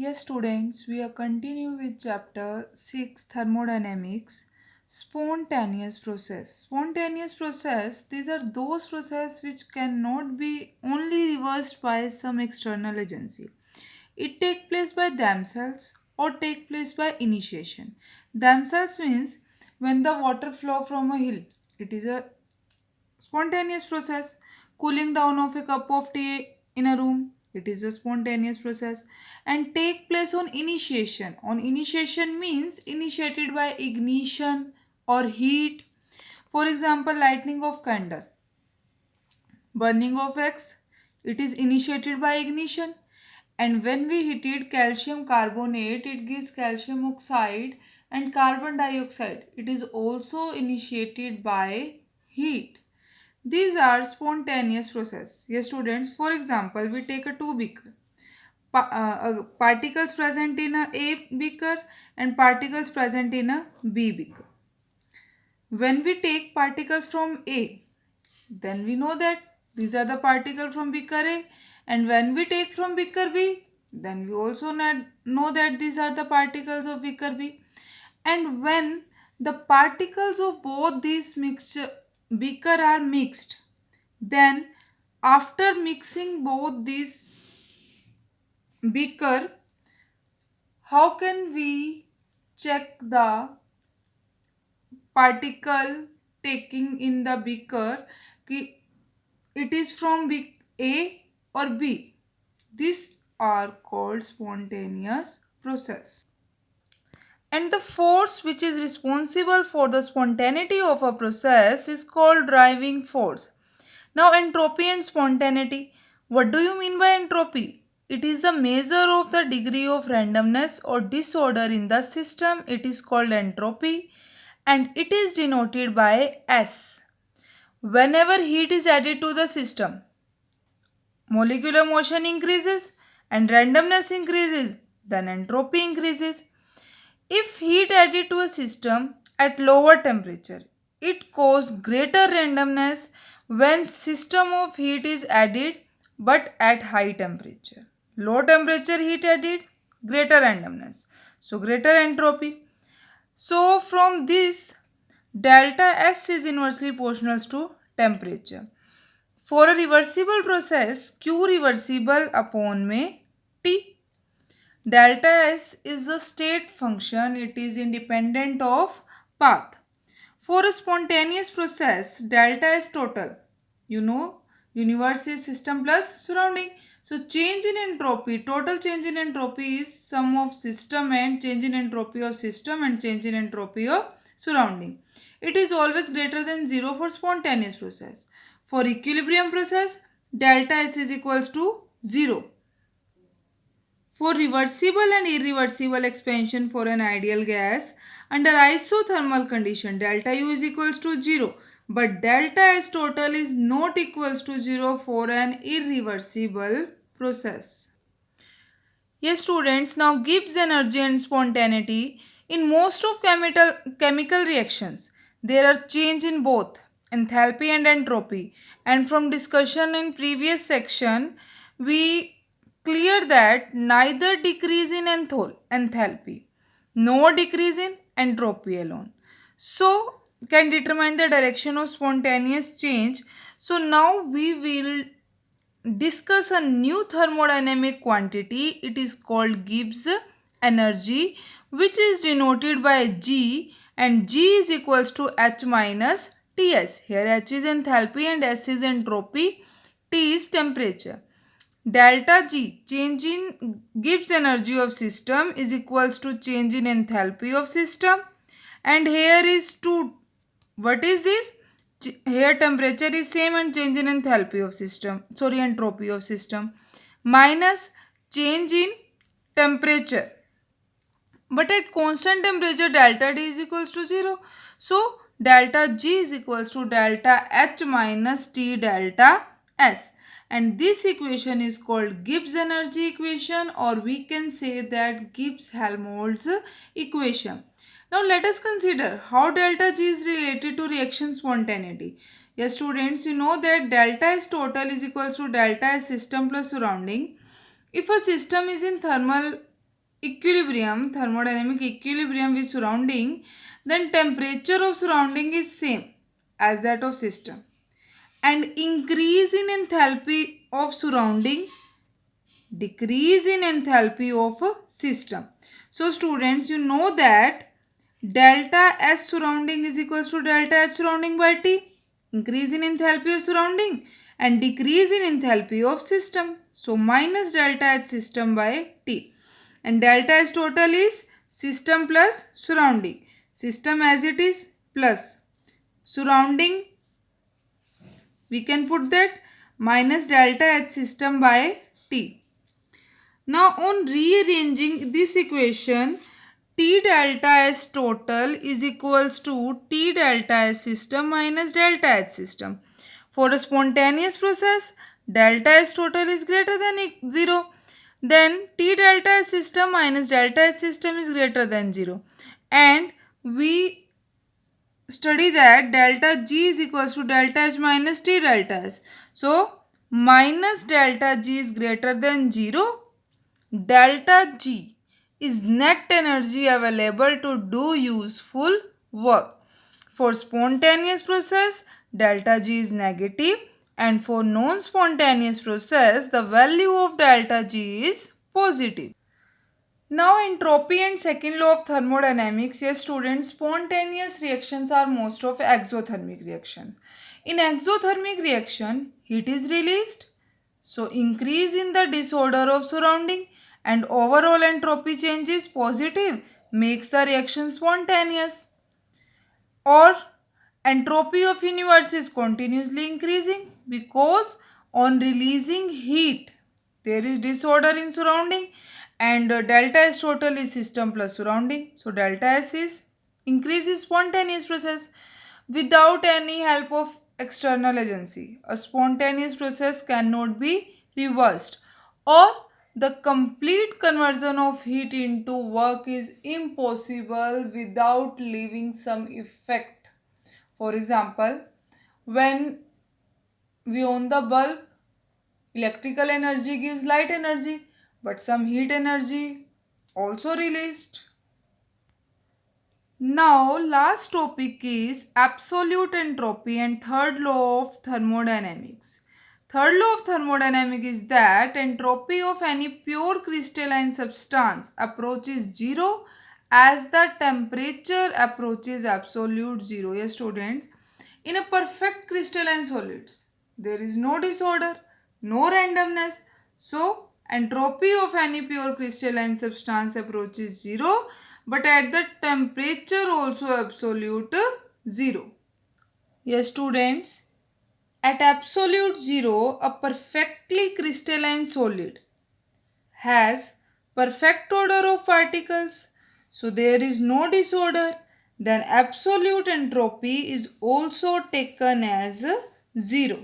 Yes, students, we are continue with chapter 6 thermodynamics spontaneous process. Spontaneous process, these are those processes which cannot be only reversed by some external agency. It take place by themselves or take place by initiation. Themselves means when the water flow from a hill, it is a spontaneous process. Cooling down of a cup of tea in a room, it is a spontaneous process. And take place on initiation. On initiation means initiated by ignition or heat. For example, lighting of candle, burning of eggs, it is initiated by ignition. And when we heated calcium carbonate, it gives calcium oxide and carbon dioxide, it is also initiated by heat. These are spontaneous process. Yes, students. For example, we take a two beaker. Particles present in a beaker and particles present in a B beaker. When we take particles from A, then we know that these are the particles from beaker A. And when we take from beaker B, then we also know that these are the particles of beaker B. And when the particles of both these mixture beaker are mixed, then after mixing both these beaker, how can we check the particle taking in the beaker कि it is from A or B? These are called spontaneous process. And the force which is responsible for the spontaneity of a process is called driving force. Now, entropy and spontaneity. What do you mean by entropy? It is the measure of the degree of randomness or disorder in the system. It is called entropy and it is denoted by S. Whenever heat is added to the system, molecular motion increases and randomness increases, then entropy increases. If heat added to a system at lower temperature, it causes greater randomness when system of heat is added but at high temperature. Low temperature heat added, greater randomness. So greater entropy. So from this, delta S is inversely proportional to temperature. For a reversible process, Q reversible upon में T. Delta S is a state function. It is independent of path. For a spontaneous process, delta S total. You know, universe is system plus surrounding. So change in entropy, total change in entropy is sum of system and change in entropy of system and change in entropy of surrounding. It is always greater than 0 for spontaneous process. For equilibrium process, delta S is equals to 0. For reversible and irreversible expansion for an ideal gas, under isothermal condition, delta U is equals to 0. But delta S total is not equals to 0 for an irreversible process. Yes, students, now Gibbs energy and spontaneity. In most of chemical reactions, there are change in both enthalpy and entropy. And from discussion in previous section, we clear that neither decrease in enthalpy nor decrease in entropy alone. So, can determine the direction of spontaneous change. So, now we will discuss a new thermodynamic quantity. It is called Gibbs energy, which is denoted by G, and G is equals to H minus Ts. Here H is enthalpy and S is entropy. T is temperature. Delta G, change in Gibbs energy of system, is equals to change in enthalpy of system. And here is 2. What is this? Here temperature is same and change in enthalpy of system, sorry, entropy of system, minus change in temperature. But at constant temperature, delta D is equals to 0. So, delta G is equals to delta H minus T delta S. And this equation is called Gibbs energy equation, or we can say that Gibbs-Helmholtz equation. Now, let us consider how delta G is related to reaction spontaneity. Yes, students, you know that delta S total is equals to delta S system plus surrounding. If a system is in thermal equilibrium, thermodynamic equilibrium with surrounding, then temperature of surrounding is same as that of system, and increase in enthalpy of surrounding, decrease in enthalpy of a system. So students, you know that delta S surrounding is equals to delta S surrounding by T, increase in enthalpy of surrounding and decrease in enthalpy of system. So minus delta H system by T, and delta S total is system plus surrounding, system as it is plus surrounding, we can put that minus delta H system by T. Now on rearranging this equation, T delta S total is equals to T delta S system minus delta H system. For a spontaneous process, delta S total is greater than 0. Then T delta S system minus delta H system is greater than 0. And we study that delta G is equals to delta H minus T delta S. So minus delta G is greater than 0. Delta G is net energy available to do useful work. For spontaneous process, delta G is negative, and for non-spontaneous process, the value of delta G is positive. Now entropy and second law of thermodynamics. Yes students, spontaneous reactions are most of exothermic reactions. In exothermic reaction, heat is released, so increase in the disorder of surrounding and overall entropy change is positive, makes the reaction spontaneous. Or entropy of universe is continuously increasing because on releasing heat there is disorder in surrounding, and delta S total is system plus surrounding. So delta S is increase is spontaneous process without any help of external agency. A spontaneous process cannot be reversed, or the complete conversion of heat into work is impossible without leaving some effect. For example, when we own the bulb, electrical energy gives light energy, but some heat energy also released. Now, last topic is absolute entropy and third law of thermodynamics. Third law of thermodynamics is that entropy of any pure crystalline substance approaches zero as the temperature approaches absolute zero. Yes, students, in a perfect crystalline solids, there is no disorder, no randomness. So, entropy of any pure crystalline substance approaches zero, but at the temperature also absolute zero. Yes, students, at absolute zero, a perfectly crystalline solid has perfect order of particles, so there is no disorder. Then absolute entropy is also taken as 0.